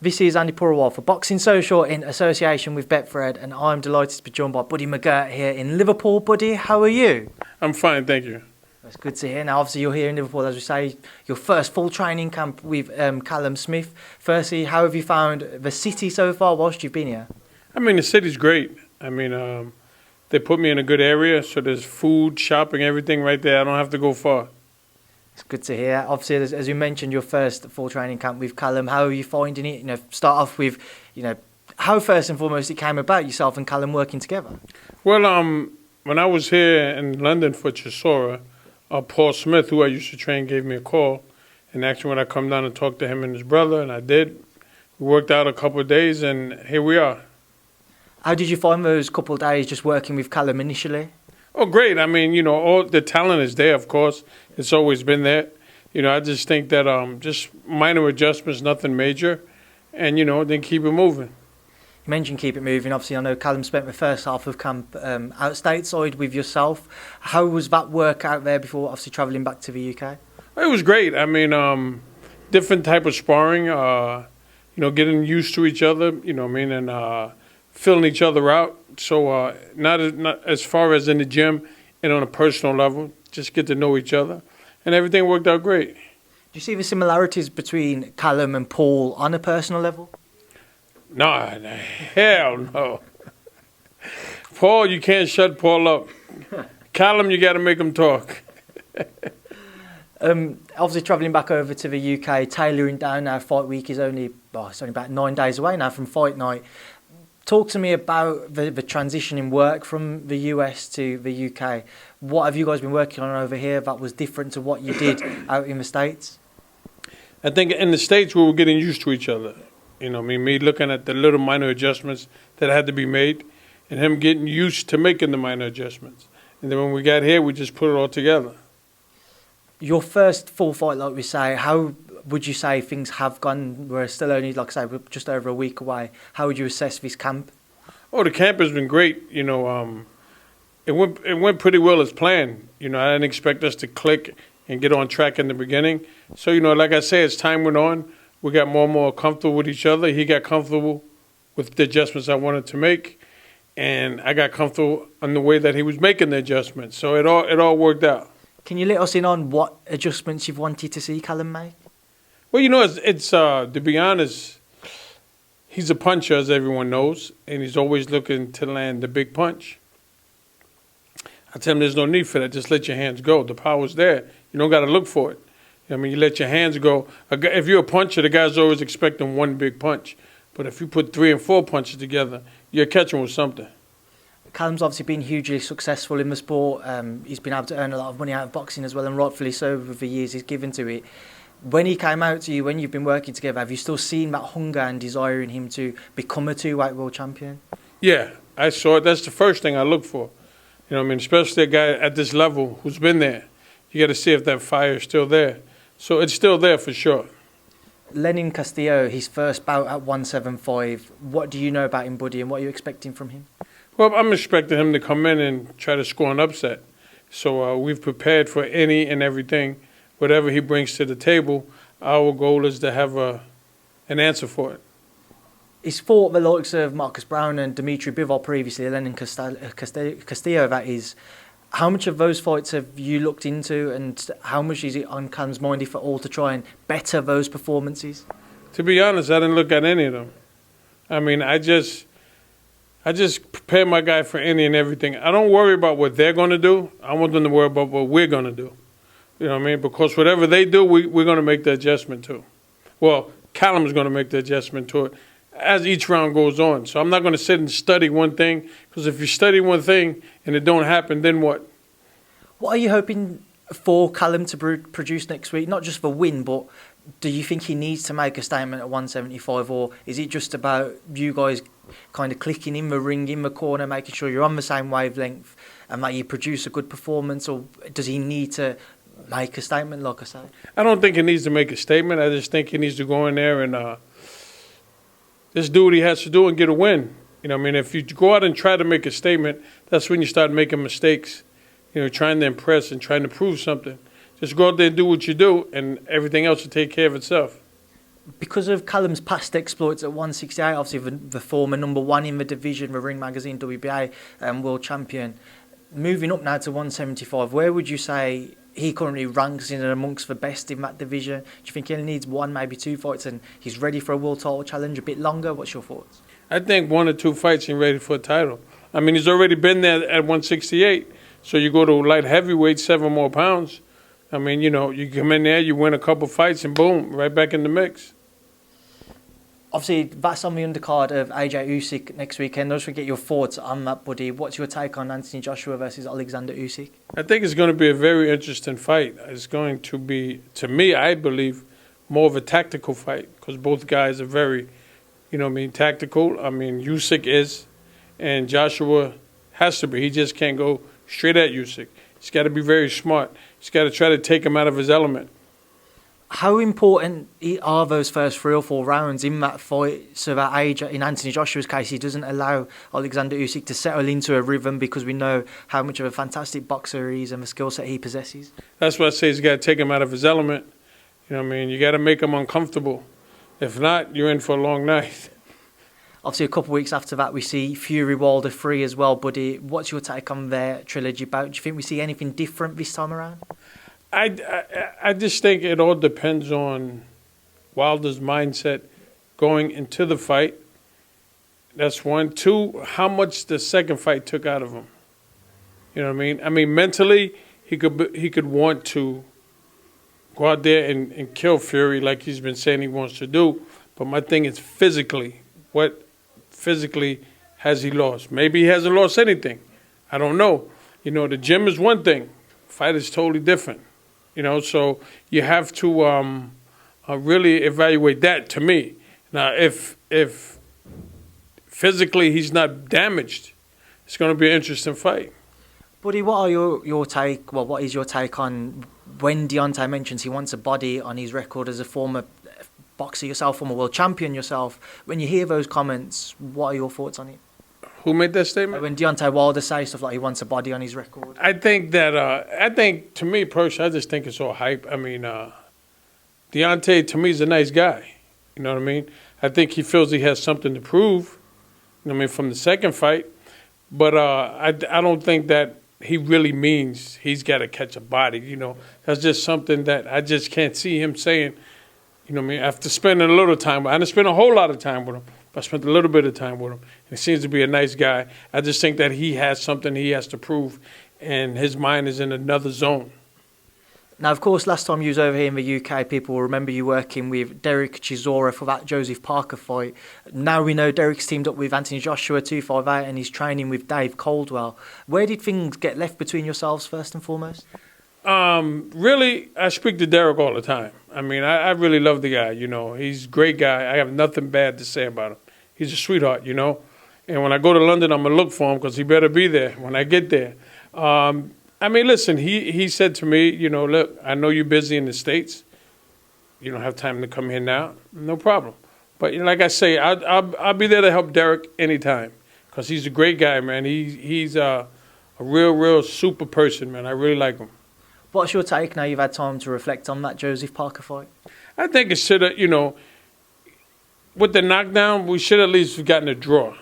This is Andi Purewal for Boxing Social in association with Betfred, and I'm delighted to be joined by Buddy McGirt here in Liverpool. Buddy, how are you? I'm fine, thank you. That's good to hear. Now, obviously, you're here in Liverpool, as we say, your first full training camp with Callum Smith. Firstly, how have you found the city so far whilst you've been here? I mean, the city's great. I mean, they put me in a good area, so there's food, shopping, everything right there. I don't have to go far. It's good to hear. Obviously, as you mentioned, your first full training camp with Callum. How are you finding it? You know, start off with, you know, how first and foremost it came about, yourself and Callum working together. Well, when I was here in London for Chisora, Paul Smith, who I used to train, gave me a call and asked me when I come down and talk to him and his brother, and I did. We worked out a couple of days, and here we are. How did you find those couple of days just working with Callum initially? Oh, great. I mean, you know, all the talent is there, of course. It's always been there. You know, I just think that just minor adjustments, nothing major, and, you know, then keep it moving. You mentioned keep it moving. Obviously, I know Callum spent the first half of camp out stateside with yourself. How was that work out there before obviously travelling back to the UK? It was great. I mean, different type of sparring, you know, getting used to each other, you know what I mean, and filling each other out. So not as far as in the gym and on a personal level, just get to know each other. And everything worked out great. Do you see the similarities between Callum and Paul on a personal level? No, hell no. Paul, you can't shut Paul up. Callum, you got to make him talk. Obviously, travelling back over to the UK, tailoring down now, fight week is only about 9 days away now from fight night. Talk to me about the transition in work from the US to the UK. What have you guys been working on over here that was different to what you did out in the States? I think in the States we were getting used to each other. You know, I mean, me looking at the little minor adjustments that had to be made and him getting used to making the minor adjustments. And then when we got here, we just put it all together. Your first full fight, like we say, how would you say things have gone? We're still only, like I say, we're just over a week away. How would you assess this camp? Oh, the camp has been great. You know, it went pretty well as planned. You know, I didn't expect us to click and get on track in the beginning. So, you know, like I say, as time went on, we got more and more comfortable with each other. He got comfortable with the adjustments I wanted to make, and I got comfortable on the way that he was making the adjustments. So it all worked out. Can you let us in on what adjustments you've wanted to see Callum make? Well, you know, it's to be honest, he's a puncher, as everyone knows, and he's always looking to land the big punch. I tell him there's no need for that. Just let your hands go. The power's there. You don't got to look for it. I mean, you let your hands go. If you're a puncher, the guy's always expecting one big punch. But if you put 3 and 4 punches together, you're catching with something. Callum's obviously been hugely successful in the sport. He's been able to earn a lot of money out of boxing as well, and rightfully so with the years he's given to it. When he came out to you, when you've been working together, have you still seen that hunger and desire in him to become a two-weight world champion? Yeah, I saw it. That's the first thing I look for. You know what I mean? Especially a guy at this level who's been there. You got to see if that fire is still there. So it's still there for sure. Lenin Castillo, his first bout at 175. What do you know about him, Buddy, and what are you expecting from him? Well, I'm expecting him to come in and try to score an upset. So we've prepared for any and everything. Whatever he brings to the table, our goal is to have an answer for it. He's fought the likes of Marcus Brown and Dimitri Bivol previously, Lenin Castillo, that is. How much of those fights have you looked into, and how much is it on Callum's mind for all to try and better those performances? To be honest, I didn't look at any of them. I mean, I just prepare my guy for any and everything. I don't worry about what they're going to do. I want them to worry about what we're going to do. You know what I mean? Because whatever they do, we're going to make the adjustment to. Well, Callum's going to make the adjustment to it as each round goes on. So I'm not going to sit and study one thing, because if you study one thing and it don't happen, then what? What are you hoping for Callum to produce next week? Not just for win, but do you think he needs to make a statement at 175, or is it just about you guys kind of clicking in the ring, in the corner, making sure you're on the same wavelength and that you produce a good performance, or does he need to make a statement, like I say? I don't think he needs to make a statement. I just think he needs to go in there and just do what he has to do and get a win. You know what I mean? If you go out and try to make a statement, that's when you start making mistakes. You know, trying to impress and trying to prove something. Just go out there and do what you do, and everything else will take care of itself. Because of Callum's past exploits at 168, obviously the former number one in the division, the Ring Magazine WBA world champion, moving up now to 175, where would you say he currently ranks in and amongst the best in that division? Do you think he only needs one, maybe two fights, and he's ready for a world title challenge a bit longer? What's your thoughts? I think 1 or 2 fights and ready for a title. I mean, he's already been there at 168, so you go to light heavyweight, 7 more pounds. I mean, you know, you come in there, you win a couple fights, and boom, right back in the mix. Obviously, that's on the undercard of AJ-Usyk next weekend. I just want to get your thoughts on that, buddy. What's your take on Anthony Joshua versus Alexander Usyk? I think it's going to be a very interesting fight. It's going to be, to me, I believe, more of a tactical fight because both guys are very, you know what I mean, tactical. I mean, Usyk is, and Joshua has to be. He just can't go straight at Usyk. He's got to be very smart. He's got to try to take him out of his element. How important are those first 3 or 4 rounds in that fight so that AJ, in Anthony Joshua's case, he doesn't allow Alexander Usyk to settle into a rhythm because we know how much of a fantastic boxer he is and the skill set he possesses? That's why I say he's got to take him out of his element. You know what I mean? You got to make him uncomfortable. If not, you're in for a long night. Obviously, a couple of weeks after that, we see Fury Wilder 3 as well, buddy. What's your take on their trilogy bout? Do you think we see anything different this time around? I just think it all depends on Wilder's mindset going into the fight. That's 1. 2, how much the second fight took out of him. You know what I mean? I mean, mentally, he could want to go out there and kill Fury like he's been saying he wants to do. But my thing is physically. What physically has he lost? Maybe he hasn't lost anything. I don't know. You know, the gym is one thing. Fight is totally different. You know, so you have to really evaluate that to me. Now, if physically he's not damaged, it's going to be an interesting fight. Buddy, what are your take? Well, what is your take on when Deontay mentions he wants a body on his record as a former boxer yourself, former world champion yourself? When you hear those comments, what are your thoughts on it? Who made that statement? When Deontay Wilder says stuff like he wants a body on his record. I think that, to me personally, I just think it's all hype. I mean, Deontay, to me, is a nice guy. You know what I mean? I think he feels he has something to prove, you know what I mean, from the second fight. But I don't think that he really means he's got to catch a body, you know. That's just something that I just can't see him saying, you know what I mean, after spending a little time. I didn't spend a whole lot of time with him. I spent a little bit of time with him. He seems to be a nice guy. I just think that he has something he has to prove, and his mind is in another zone. Now, of course, last time you was over here in the UK, people will remember you working with Derek Chisora for that Joseph Parker fight. Now we know Derek's teamed up with Anthony Joshua 258 and he's training with Dave Caldwell. Where did things get left between yourselves first and foremost? Really, I speak to Derek all the time. I mean, I really love the guy, you know. He's a great guy. I have nothing bad to say about him. He's a sweetheart, you know. And when I go to London, I'm going to look for him because he better be there when I get there. I mean, listen, he said to me, you know, look, I know you're busy in the States. You don't have time to come here now. No problem. But you know, like I say, I'll be there to help Derek anytime because he's a great guy, man. He's a real super person, man. I really like him. What's your take now you've had time to reflect on that Joseph Parker fight? I think it should have, you know, with the knockdown, we should at least have gotten a draw.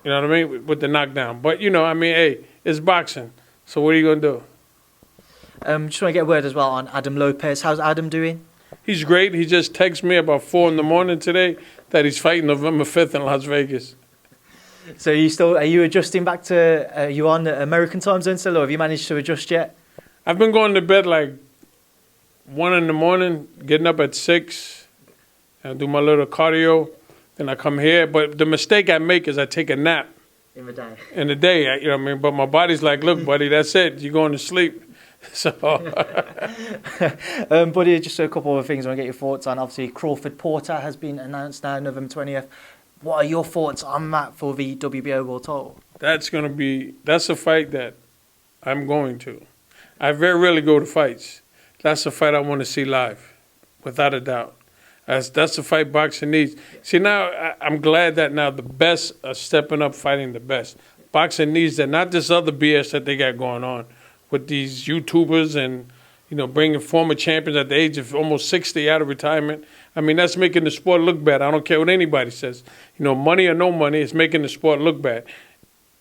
You know what I mean? With the knockdown. But, you know, I mean, hey, it's boxing. So what are you going to do? Just want to get a word as well on Adam Lopez. How's Adam doing? He's great. He just texted me about 4 a.m. today that he's fighting November 5th in Las Vegas. So are you adjusting back to, are you on American time zone still, or have you managed to adjust yet? I've been going to bed like 1 a.m, getting up at 6, and do my little cardio. Then I come here. But the mistake I make is I take a nap. In the day. In the day, you know what I mean? But my body's like, look, buddy, that's it. You're going to sleep. So, buddy, just a couple of things I want to get your thoughts on. Obviously, Crawford Porter has been announced now, November 20th. What are your thoughts on that for the WBO World Title? That's a fight that I'm going to. I very rarely go to fights. That's a fight I want to see live, without a doubt. That's the fight boxing needs. See, now I'm glad that now the best are stepping up fighting the best. Boxing needs that, not this other BS that they got going on with these YouTubers and, bringing former champions at the age of almost 60 out of retirement. I mean, that's making the sport look bad. I don't care what anybody says. Money or no money, it's making the sport look bad.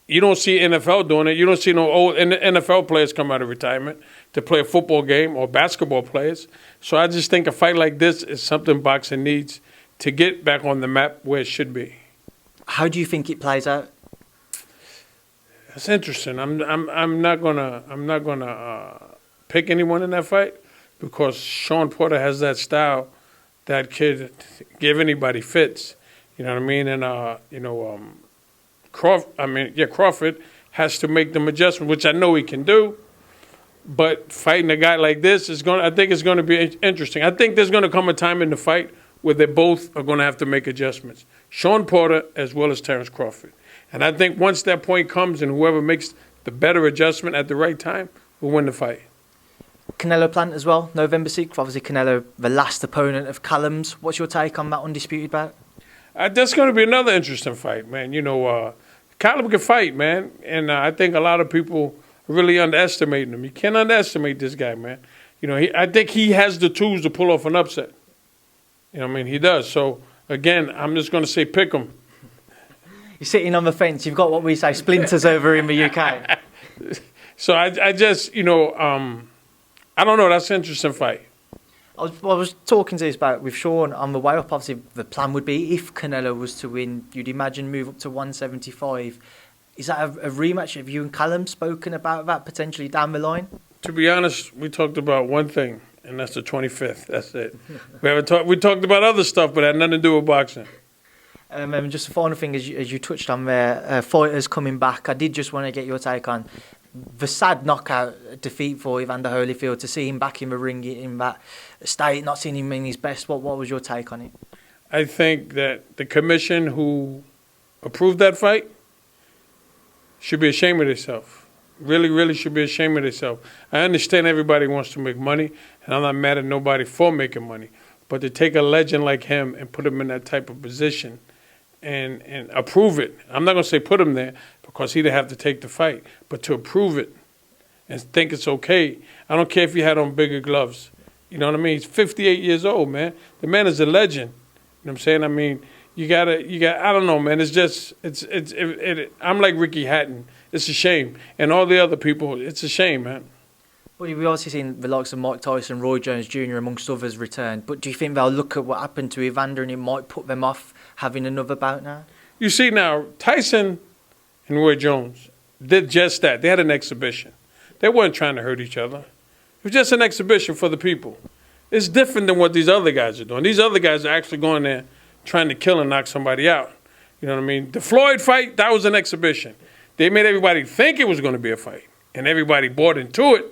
You don't see NFL doing it. You don't see no old NFL players come out of retirement to play a football game or basketball players. So I just think a fight like this is something boxing needs to get back on the map where it should be. How do you think it plays out? That's interesting. I'm not gonna pick anyone in that fight because Sean Porter has that style that could give anybody fits. You know what I mean? And Crawford has to make them adjustments, which I know he can do. But fighting a guy like this I think it's going to be interesting. I think there's going to come a time in the fight where they both are going to have to make adjustments. Sean Porter as well as Terence Crawford. And I think once that point comes and whoever makes the better adjustment at the right time will win the fight. Canelo Plant as well, November 6th. Obviously, Canelo, the last opponent of Callum's. What's your take on that undisputed bout? That's going to be another interesting fight, man. Callum can fight, man. And I think a lot of people are really underestimating him. You can't underestimate this guy, man. I think he has the tools to pull off an upset. He does. So, again, I'm just going to say pick him. You're sitting on the fence. You've got what we say splinters over in the UK. So I just, I don't know. That's an interesting fight. I was talking to this about with Sean on the way up. Obviously, the plan would be if Canelo was to win, you'd imagine move up to 175. Is that a rematch? Have you and Callum spoken about that potentially down the line? To be honest, we talked about one thing, and that's the 25th. That's it. We talked about other stuff, but it had nothing to do with boxing. And just a final thing, as you touched on there, fighters coming back. I did just want to get your take on the sad knockout defeat for Evander Holyfield, to see him back in the ring in that state, not seeing him in his best. What was your take on it? I think that the commission who approved that fight should be ashamed of themselves. Really, really should be ashamed of themselves. I understand everybody wants to make money, and I'm not mad at nobody for making money. But to take a legend like him and put him in that type of position and approve it, I'm not going to say put him there because he'd have to take the fight, but to approve it and think it's okay. I don't care if he had on bigger gloves. You know what I mean? He's 58 years old, man. The man is a legend. You know what I'm saying? I mean, you got I don't know, man. It's just, I'm like Ricky Hatton. It's a shame. And all the other people, it's a shame, man. Well, we've obviously seen the likes of Mike Tyson, Roy Jones Jr., amongst others, return. But do you think they'll look at what happened to Evander and it might put them off having another bout now? You see now, Tyson and Roy Jones did just that. They had an exhibition. They weren't trying to hurt each other. It was just an exhibition for the people. It's different than what these other guys are doing. These other guys are actually going there trying to kill and knock somebody out. You know what I mean? The Floyd fight, that was an exhibition. They made everybody think it was going to be a fight, and everybody bought into it.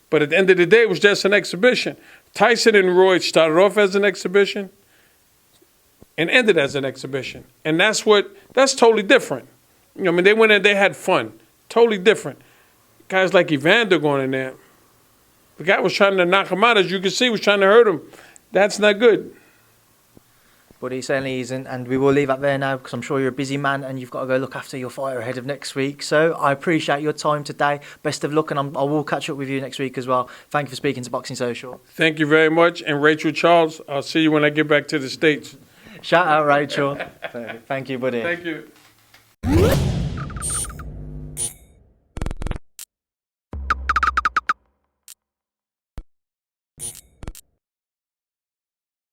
But at the end of the day, it was just an exhibition. Tyson and Roy started off as an exhibition and ended as an exhibition. And that's totally different. They went in, they had fun. Totally different. Guys like Evander going in there, the guy was trying to knock him out, as you can see, was trying to hurt him. That's not good. But he certainly isn't, and we will leave that there now because I'm sure you're a busy man and you've got to go look after your fight ahead of next week. So I appreciate your time today. Best of luck, and I will catch up with you next week as well. Thank you for speaking to Boxing Social. Thank you very much. And Rachel Charles, I'll see you when I get back to the States. Shout out, Rachel. Thank you, buddy. Thank you.